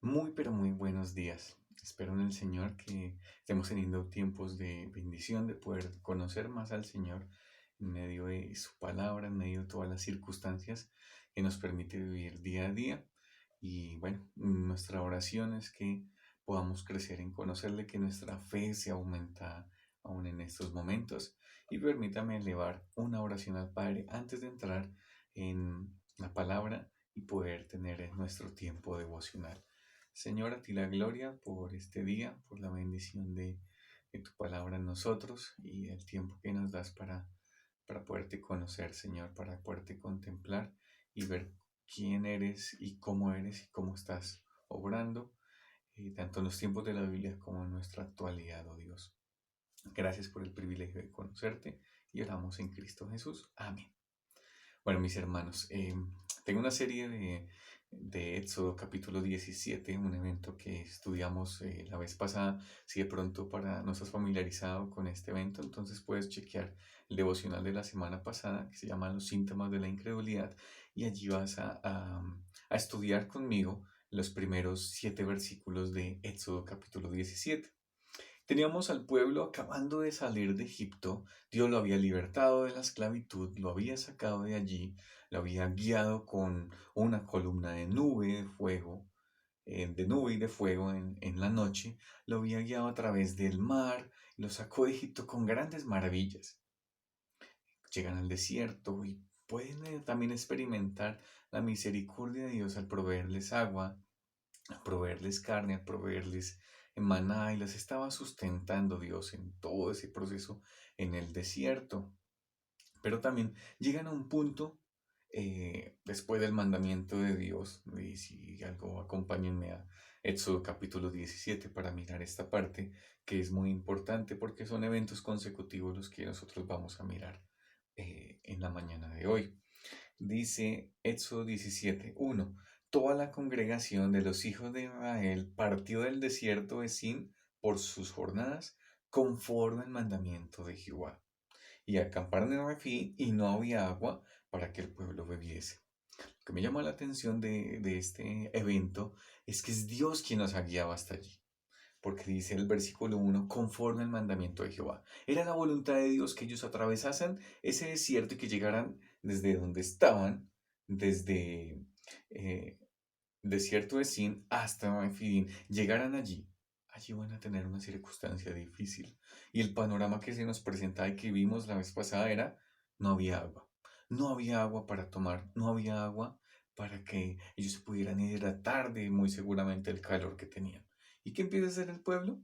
Muy, pero muy buenos días. Espero en el Señor que estemos teniendo tiempos de bendición, de poder conocer más al Señor en medio de su palabra, en medio de todas las circunstancias que nos permite vivir día a día. Y bueno, nuestra oración es que podamos crecer en conocerle, que nuestra fe se aumenta aún en estos momentos. Y permítame elevar una oración al Padre antes de entrar en la palabra y poder tener nuestro tiempo devocional. Señor, a ti la gloria por este día, por la bendición de tu palabra en nosotros y el tiempo que nos das para poderte conocer, Señor, para poderte contemplar y ver quién eres y cómo estás obrando, tanto en los tiempos de la Biblia como en nuestra actualidad, oh Dios. Gracias por el privilegio de conocerte y oramos en Cristo Jesús. Amén. Bueno, mis hermanos, tengo una serie de Éxodo capítulo 17, un evento que estudiamos la vez pasada. Si de pronto no estás familiarizado con este evento, entonces puedes chequear el devocional de la semana pasada que se llama Los síntomas de la incredulidad y allí vas a estudiar conmigo los primeros 7 versículos de Éxodo capítulo 17. Teníamos al pueblo acabando de salir de Egipto. Dios lo había libertado de la esclavitud, lo había sacado de allí, lo había guiado con una columna de nube de fuego, de nube y de fuego en la noche, lo había guiado a través del mar, lo sacó de Egipto con grandes maravillas. Llegan al desierto y pueden también experimentar la misericordia de Dios al proveerles agua, a proveerles carne, a proveerles maná, y las estaba sustentando Dios en todo ese proceso en el desierto. Pero también llegan a un punto después del mandamiento de Dios, y si algo acompáñenme a Éxodo capítulo 17 para mirar esta parte que es muy importante porque son eventos consecutivos los que nosotros vamos a mirar en la mañana de hoy. Dice Éxodo 17:1. Toda la congregación de los hijos de Israel partió del desierto de Sin por sus jornadas, conforme al mandamiento de Jehová. Y acamparon en Refí, y no había agua para que el pueblo bebiese. Lo que me llama la atención de este evento es que es Dios quien nos ha guiado hasta allí. Porque dice el versículo 1, conforme al mandamiento de Jehová. Era la voluntad de Dios que ellos atravesasen ese desierto y que llegaran desde donde estaban, desde eh, desierto de Sin hasta Refidim, llegaran allí. Allí van a tener una circunstancia difícil. Y el panorama que se nos presentaba y que vimos la vez pasada era, no había agua. No había agua para tomar, no había agua para que ellos se pudieran hidratar de muy seguramente el calor que tenían. ¿Y qué empieza a hacer el pueblo?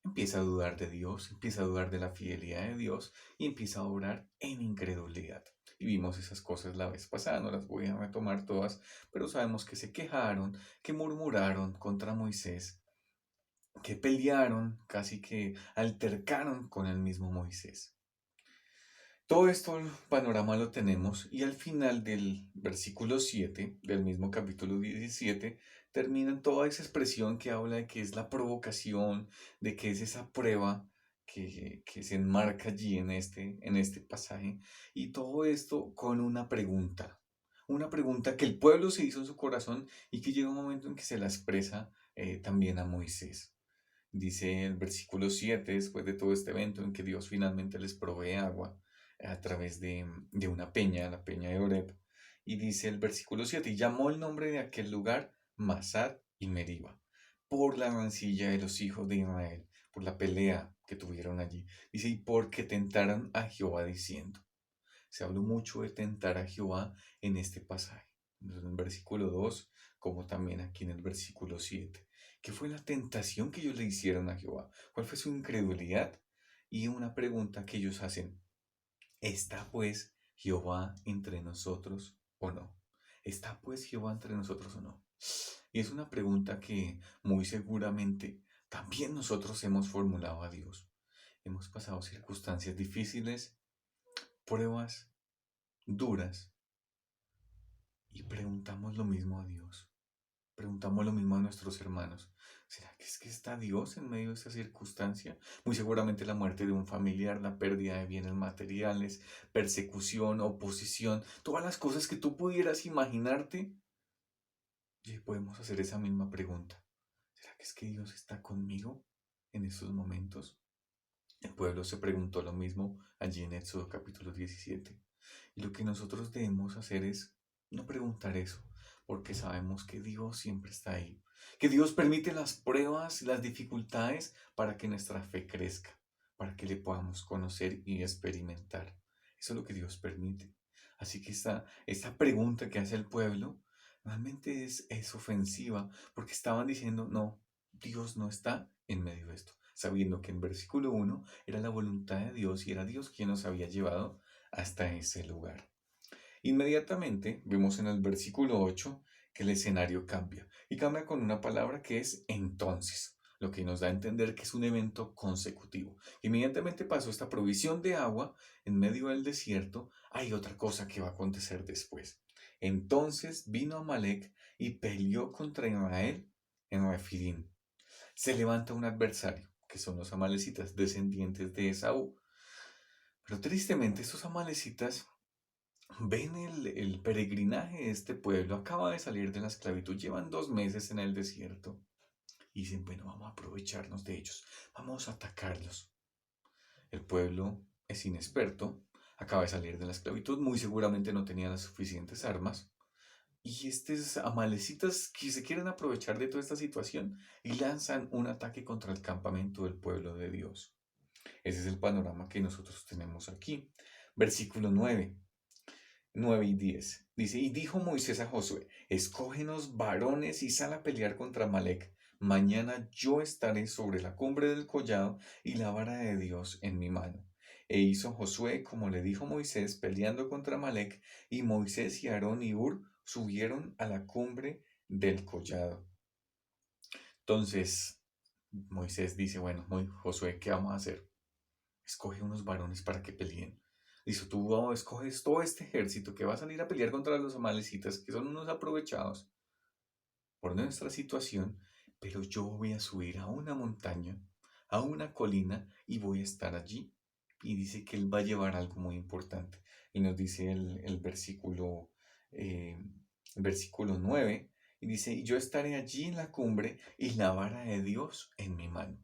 Empieza a dudar de Dios, empieza a dudar de la fidelidad de Dios y empieza a orar en incredulidad. Y vimos esas cosas la vez pasada, no las voy a retomar todas, pero sabemos que se quejaron, que murmuraron contra Moisés, que pelearon, casi que altercaron con el mismo Moisés. Todo esto, el panorama lo tenemos y al final del versículo 7 del mismo capítulo 17 termina toda esa expresión que habla de que es la provocación, de que es esa prueba que se enmarca allí en este pasaje, y todo esto con una pregunta que el pueblo se hizo en su corazón y que llega un momento en que se la expresa también a Moisés. Dice el versículo 7, después de todo este evento en que Dios finalmente les provee agua a través de una peña, la peña de Oreb. Y dice el versículo 7, y llamó el nombre de aquel lugar Masad y Meriba, por la mancilla de los hijos de Israel, por la pelea que tuvieron allí. Dice, y porque tentaron a Jehová diciendo. Se habló mucho de tentar a Jehová en este pasaje, en el versículo 2, como también aquí en el versículo 7. ¿Qué fue la tentación que ellos le hicieron a Jehová? ¿Cuál fue su incredulidad? Y una pregunta que ellos hacen, ¿está pues Jehová entre nosotros o no? ¿Está pues Jehová entre nosotros o no? Y es una pregunta que muy seguramente también nosotros hemos formulado a Dios. Hemos pasado circunstancias difíciles, pruebas duras, y preguntamos lo mismo a Dios. Preguntamos lo mismo a nuestros hermanos. ¿Será que es que está Dios en medio de esta circunstancia? Muy seguramente la muerte de un familiar, la pérdida de bienes materiales, persecución, oposición, todas las cosas que tú pudieras imaginarte, Y podemos hacer esa misma pregunta. ¿Será que es que Dios está conmigo en estos momentos? El pueblo se preguntó lo mismo allí en Éxodo capítulo 17. Y lo que nosotros debemos hacer es no preguntar eso, porque sabemos que Dios siempre está ahí, que Dios permite las pruebas y las dificultades para que nuestra fe crezca, para que le podamos conocer y experimentar. Eso es lo que Dios permite. Así que esta pregunta que hace el pueblo realmente es ofensiva, porque estaban diciendo, no, Dios no está en medio de esto, sabiendo que en versículo 1 era la voluntad de Dios y era Dios quien nos había llevado hasta ese lugar. Inmediatamente vemos en el versículo 8 que el escenario cambia y cambia con una palabra que es entonces, lo que nos da a entender que es un evento consecutivo. Inmediatamente pasó esta provisión de agua en medio del desierto, hay otra cosa que va a acontecer después. Entonces vino Amalek y peleó contra Israel en Refidim. Se levanta un adversario, que son los amalecitas, descendientes de Esaú. Pero tristemente estos amalecitas ven el peregrinaje de este pueblo, acaba de salir de la esclavitud, llevan 2 meses en el desierto y dicen, bueno, vamos a aprovecharnos de ellos, vamos a atacarlos. El pueblo es inexperto, acaba de salir de la esclavitud, muy seguramente no tenía las suficientes armas. Y estos amalecitas que se quieren aprovechar de toda esta situación y lanzan un ataque contra el campamento del pueblo de Dios. Ese es el panorama que nosotros tenemos aquí. Versículo 9 y 10. Dice, y dijo Moisés a Josué, escógenos varones y sal a pelear contra Amalek. Mañana yo estaré sobre la cumbre del collado y la vara de Dios en mi mano. E hizo Josué como le dijo Moisés, peleando contra Amalek, y Moisés y Aarón y Hur subieron a la cumbre del collado. Entonces, Moisés dice, bueno, Josué, ¿qué vamos a hacer? Escoge unos varones para que peleen. Dice, tú escoges todo este ejército que va a salir a pelear contra los amalecitas, que son unos aprovechados por nuestra situación, pero yo voy a subir a una montaña, a una colina, y voy a estar allí. Y dice que él va a llevar algo muy importante. Y nos dice eh, el versículo 9, y dice, y yo estaré allí en la cumbre y la vara de Dios en mi mano.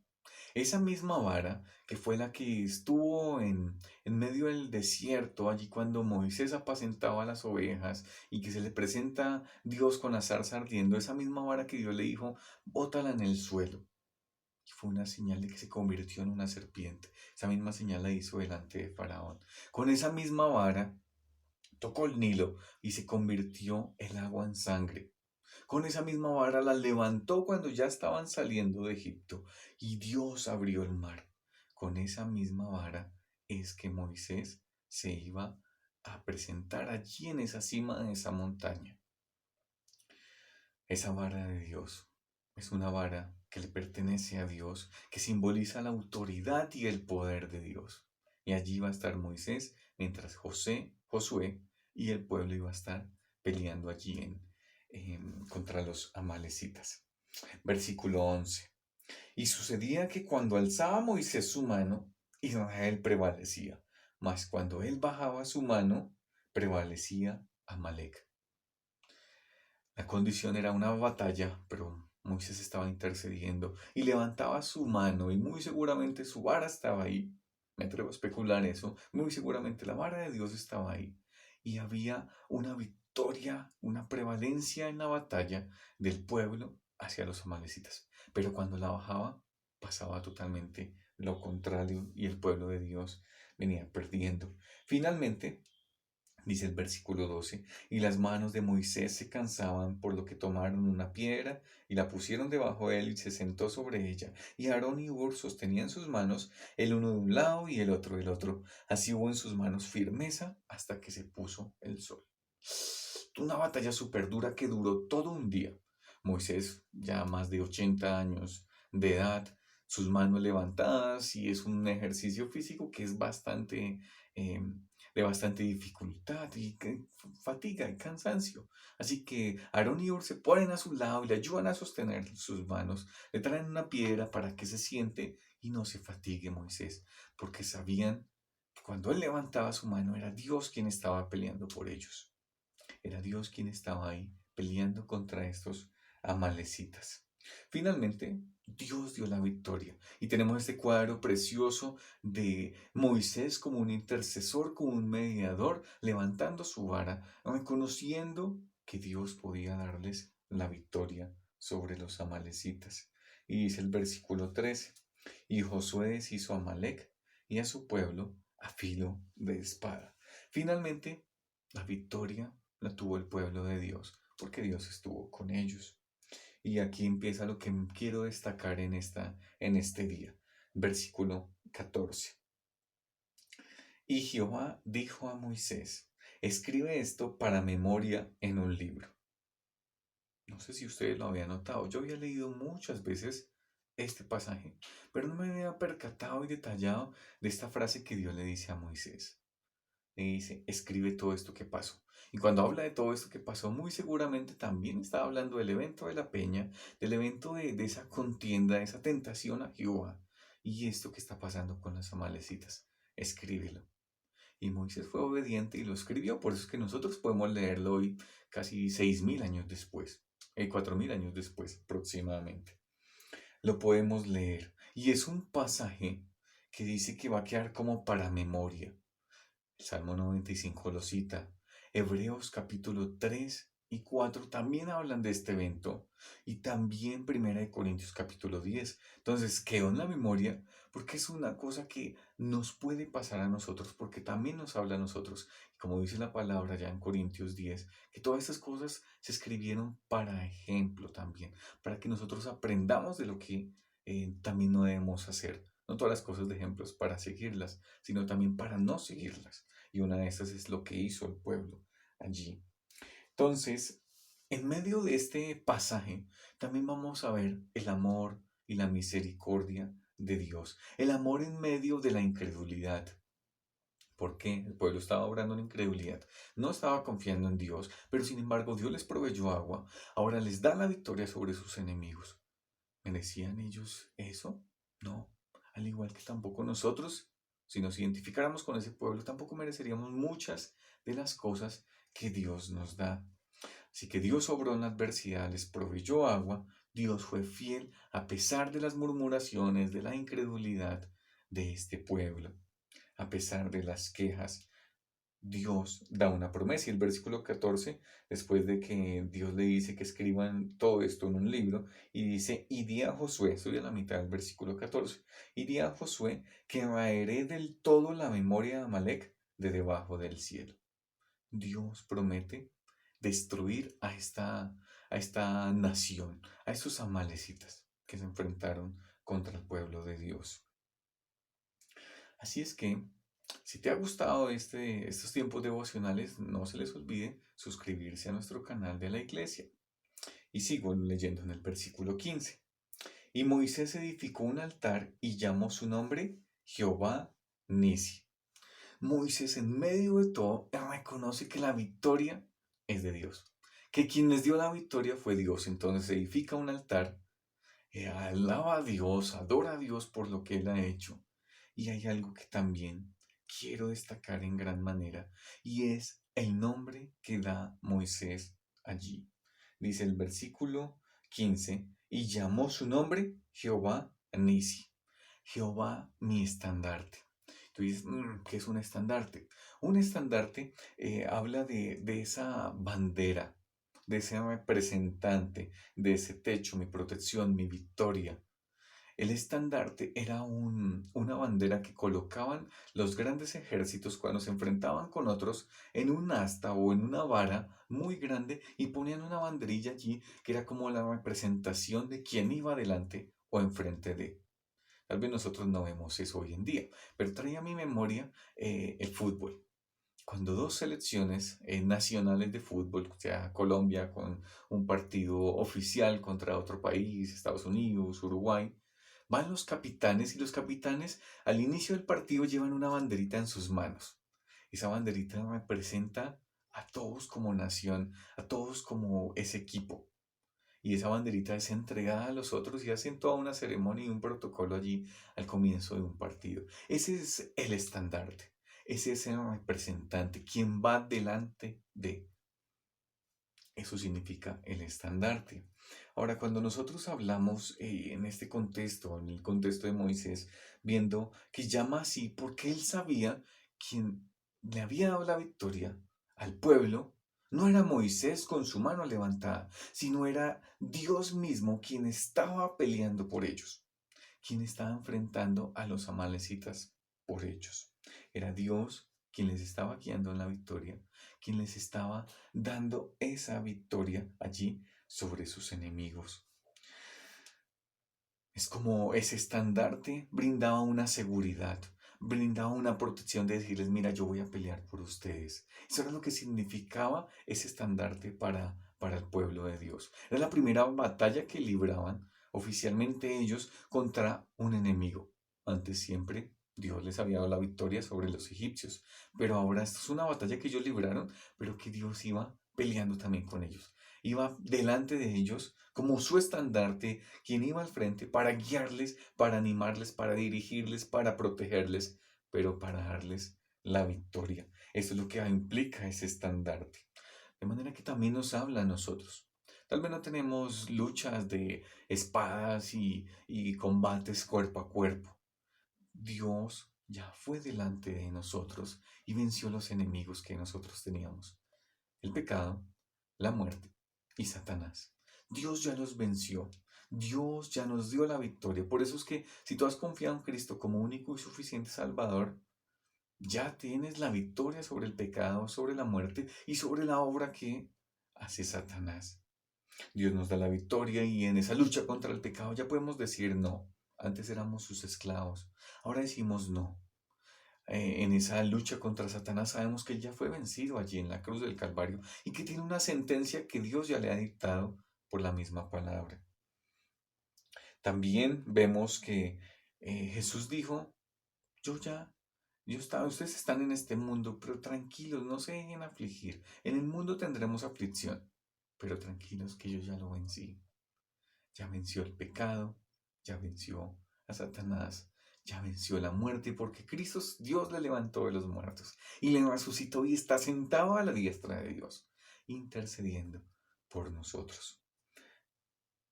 Esa misma vara que fue la que estuvo en medio del desierto, allí cuando Moisés apacentaba las ovejas y que se le presenta Dios con la zarza ardiendo, esa misma vara que Dios le dijo, bótala en el suelo. Y fue una señal de que se convirtió en una serpiente. Esa misma señal la hizo delante de Faraón. Con esa misma vara tocó el Nilo y se convirtió el agua en sangre. Con esa misma vara la levantó cuando ya estaban saliendo de Egipto y Dios abrió el mar. Con esa misma vara es que Moisés se iba a presentar allí en esa cima de esa montaña. Esa vara de Dios es una vara que le pertenece a Dios, que simboliza la autoridad y el poder de Dios. Y allí va a estar Moisés, mientras Josué y el pueblo iba a estar peleando allí contra los amalecitas. Versículo 11. Y sucedía que cuando alzaba Moisés su mano, Israel prevalecía, mas cuando él bajaba su mano, prevalecía Amalek. La condición era una batalla, pero Moisés estaba intercediendo y levantaba su mano y muy seguramente su vara estaba ahí. Me atrevo a especular eso. Muy seguramente la vara de Dios estaba ahí. Y había una victoria, una prevalencia en la batalla del pueblo hacia los amalecitas. Pero cuando la bajaba, pasaba totalmente lo contrario y el pueblo de Dios venía perdiendo. Finalmente, dice el versículo 12, y las manos de Moisés se cansaban, por lo que tomaron una piedra y la pusieron debajo de él y se sentó sobre ella. Y Aarón y Hur sostenían sus manos, el uno de un lado y el otro del otro. Así hubo en sus manos firmeza hasta que se puso el sol. Una batalla súper dura que duró todo un día. Moisés, ya más de 80 años de edad, sus manos levantadas y es un ejercicio físico que es eh, de bastante dificultad y fatiga y cansancio. Así que Aarón y Hur se ponen a su lado y le ayudan a sostener sus manos, le traen una piedra para que se siente y no se fatigue Moisés, porque sabían que cuando él levantaba su mano era Dios quien estaba peleando por ellos. Era Dios quien estaba ahí peleando contra estos amalecitas. Finalmente, Dios dio la victoria y tenemos este cuadro precioso de Moisés como un intercesor, como un mediador, levantando su vara, reconociendo que Dios podía darles la victoria sobre los amalecitas. Y dice el versículo 13, y Josué deshizo a Amalec y a su pueblo a filo de espada. Finalmente, la victoria la tuvo el pueblo de Dios, porque Dios estuvo con ellos. Y aquí empieza lo que quiero destacar en este día. Versículo 14. Y Jehová dijo a Moisés, escribe esto para memoria en un libro. No sé si ustedes lo habían notado. Yo había leído muchas veces este pasaje, pero no me había percatado y detallado de esta frase que Dios le dice a Moisés. Le dice, escribe todo esto que pasó. Y cuando habla de todo esto que pasó, muy seguramente también estaba hablando del evento de la peña, del evento de esa contienda, de esa tentación a Jehová. Y esto que está pasando con las amalecitas, escríbelo. Y Moisés fue obediente y lo escribió. Por eso es que nosotros podemos leerlo hoy, casi 6000 años después, 4000 años después aproximadamente. Lo podemos leer. Y es un pasaje que dice que va a quedar como para memoria. El Salmo 95 lo cita. Hebreos capítulo 3 y 4 también hablan de este evento. Y también Primera de Corintios capítulo 10. Entonces quedó en la memoria porque es una cosa que nos puede pasar a nosotros, porque también nos habla a nosotros. Como dice la palabra ya en Corintios 10, que todas estas cosas se escribieron para ejemplo también, para que nosotros aprendamos de lo que también no debemos hacer. No todas las cosas de ejemplos para seguirlas, sino también para no seguirlas. Y una de esas es lo que hizo el pueblo allí. Entonces, en medio de este pasaje, también vamos a ver el amor y la misericordia de Dios. El amor en medio de la incredulidad. ¿Por qué? El pueblo estaba obrando en incredulidad. No estaba confiando en Dios, pero sin embargo Dios les proveyó agua. Ahora les da la victoria sobre sus enemigos. ¿Merecían ellos eso? No. Al igual que tampoco nosotros, si nos identificáramos con ese pueblo, tampoco mereceríamos muchas de las cosas que Dios nos da. Así que Dios obró en la adversidad, les proveyó agua, Dios fue fiel a pesar de las murmuraciones, de la incredulidad de este pueblo, a pesar de las quejas. Dios da una promesa y el versículo 14, después de que Dios le dice que escriban todo esto en un libro, y dice, y di a Josué, estoy a la mitad del versículo 14, y di a Josué que raeré del todo la memoria de Amalec de debajo del cielo. Dios promete destruir a esta nación, a esos amalecitas que se enfrentaron contra el pueblo de Dios. Así es que, si te ha gustado estos tiempos devocionales, no se les olvide suscribirse a nuestro canal de la iglesia. Y sigo leyendo en el versículo 15. Y Moisés edificó un altar y llamó su nombre Jehová Nisi. Moisés en medio de todo reconoce que la victoria es de Dios, que quien les dio la victoria fue Dios. Entonces edifica un altar, alaba a Dios, adora a Dios por lo que Él ha hecho. Y hay algo que también quiero destacar en gran manera, y es el nombre que da Moisés allí. Dice el versículo 15, y llamó su nombre Jehová Nisi, Jehová mi estandarte. Tú dices, ¿qué es un estandarte? Un estandarte habla de esa bandera, de ese representante, de ese techo, mi protección, mi victoria. El estandarte era una bandera que colocaban los grandes ejércitos cuando se enfrentaban con otros en un asta o en una vara muy grande y ponían una banderilla allí que era como la representación de quién iba adelante o enfrente de. Tal vez nosotros no vemos eso hoy en día, pero trae a mi memoria el fútbol. Cuando dos selecciones nacionales de fútbol, o sea, Colombia con un partido oficial contra otro país, Estados Unidos, Uruguay, van los capitanes y los capitanes al inicio del partido llevan una banderita en sus manos. Esa banderita representa a todos como nación, a todos como ese equipo. Y esa banderita es entregada a los otros y hacen toda una ceremonia y un protocolo allí al comienzo de un partido. Ese es el estandarte, ese es el representante, quien va delante de. Eso significa el estandarte. Ahora, cuando nosotros hablamos en este contexto, en el contexto de Moisés, viendo que llama así porque él sabía quien le había dado la victoria al pueblo, no era Moisés con su mano levantada, sino era Dios mismo quien estaba peleando por ellos, quien estaba enfrentando a los amalecitas por ellos. Era Dios quien les estaba guiando en la victoria, quien les estaba dando esa victoria allí sobre sus enemigos. Es como ese estandarte brindaba una seguridad, brindaba una protección de decirles, mira, yo voy a pelear por ustedes. Eso era lo que significaba ese estandarte para el pueblo de Dios. Era la primera batalla que libraban oficialmente ellos contra un enemigo. Antes siempre Dios les había dado la victoria sobre los egipcios, pero ahora esto es una batalla que ellos libraron, pero que Dios iba peleando también con ellos. Iba delante de ellos como su estandarte, quien iba al frente para guiarles, para animarles, para dirigirles, para protegerles, pero para darles la victoria. Eso es lo que implica ese estandarte. De manera que también nos habla a nosotros. Tal vez no tenemos luchas de espadas y combates cuerpo a cuerpo. Dios ya fue delante de nosotros y venció los enemigos que nosotros teníamos. El pecado, la muerte y Satanás. Dios ya los venció. Dios ya nos dio la victoria. Por eso es que si tú has confiado en Cristo como único y suficiente Salvador, ya tienes la victoria sobre el pecado, sobre la muerte y sobre la obra que hace Satanás. Dios nos da la victoria y en esa lucha contra el pecado ya podemos decir no. Antes éramos sus esclavos. Ahora decimos no. En esa lucha contra Satanás sabemos que él ya fue vencido allí en la cruz del Calvario y que tiene una sentencia que Dios ya le ha dictado por la misma palabra. También vemos que Jesús dijo, yo ya, ustedes están en este mundo, pero tranquilos, no se dejen afligir. En el mundo tendremos aflicción, pero tranquilos que yo ya lo vencí. Ya venció el pecado, ya venció a Satanás, ya venció la muerte, porque Cristo, Dios le levantó de los muertos y le resucitó y está sentado a la diestra de Dios, intercediendo por nosotros.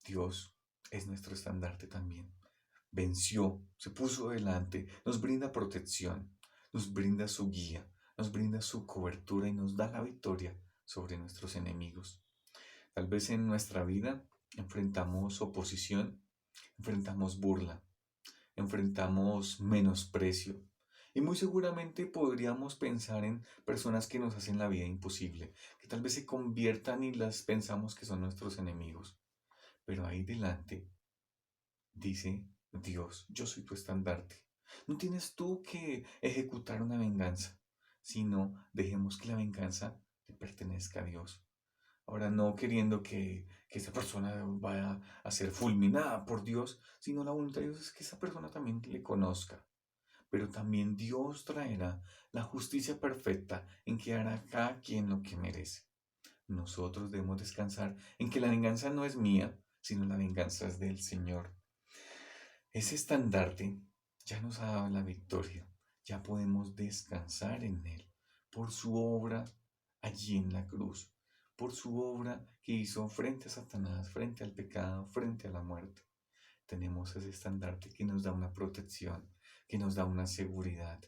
Dios es nuestro estandarte también. Venció, se puso delante, nos brinda protección, nos brinda su guía, nos brinda su cobertura y nos da la victoria sobre nuestros enemigos. Tal vez en nuestra vida enfrentamos oposición, enfrentamos burla, enfrentamos menosprecio. Y muy seguramente podríamos pensar en personas que nos hacen la vida imposible, que tal vez se conviertan y las pensamos que son nuestros enemigos. Pero ahí delante dice Dios, yo soy tu estandarte. No tienes tú que ejecutar una venganza, sino dejemos que la venganza le pertenezca a Dios. Ahora no queriendo que esa persona vaya a ser fulminada por Dios, sino la voluntad de Dios es que esa persona también le conozca. Pero también Dios traerá la justicia perfecta en que hará cada quien lo que merece. Nosotros debemos descansar en que la venganza no es mía, sino la venganza es del Señor. Ese estandarte ya nos ha dado la victoria, ya podemos descansar en Él por su obra allí en la cruz, por su obra que hizo frente a Satanás, frente al pecado, frente a la muerte. Tenemos ese estandarte que nos da una protección, que nos da una seguridad,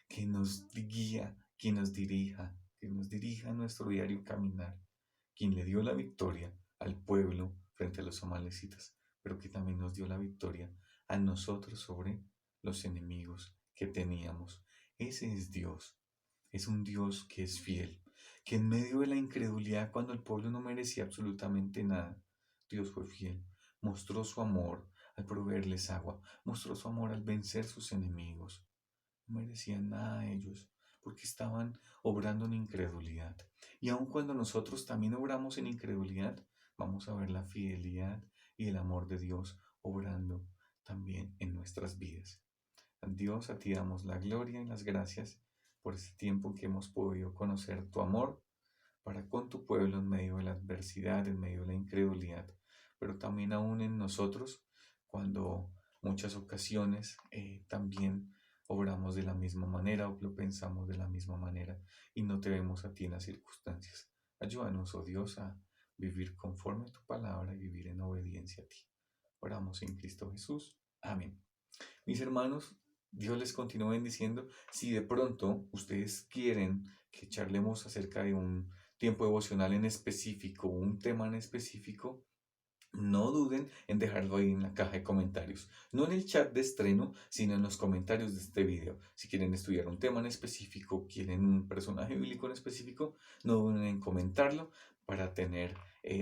que nos guía, que nos dirija a nuestro diario caminar, quien le dio la victoria al pueblo frente a los amalecitas, pero que también nos dio la victoria a nosotros sobre los enemigos que teníamos. Ese es Dios. Es un Dios que es fiel, que en medio de la incredulidad, cuando el pueblo no merecía absolutamente nada, Dios fue fiel. Mostró su amor al proveerles agua, mostró su amor al vencer sus enemigos. No merecían nada ellos, porque estaban obrando en incredulidad. Y aun cuando nosotros también obramos en incredulidad, vamos a ver la fidelidad y el amor de Dios obrando también en nuestras vidas. A Dios, a ti damos la gloria y las gracias por este tiempo que hemos podido conocer tu amor para con tu pueblo en medio de la adversidad, en medio de la incredulidad, pero también aún en nosotros, cuando muchas ocasiones también obramos de la misma manera o lo pensamos de la misma manera y no te vemos a ti en las circunstancias. Ayúdanos, oh Dios, a vivir conforme a tu palabra y vivir en obediencia a ti. Oramos en Cristo Jesús. Amén. Mis hermanos, Dios les continúe bendiciendo. Si de pronto ustedes quieren que charlemos acerca de un tiempo devocional en específico, un tema en específico, no duden en dejarlo ahí en la caja de comentarios. No en el chat de estreno, sino en los comentarios de este video. Si quieren estudiar un tema en específico, quieren un personaje bíblico en específico, no duden en comentarlo para tener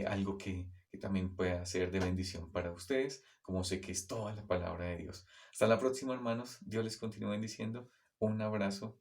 algo que también pueda ser de bendición para ustedes, como sé que es toda la palabra de Dios. Hasta la próxima, hermanos. Dios les continúe bendiciendo. Un abrazo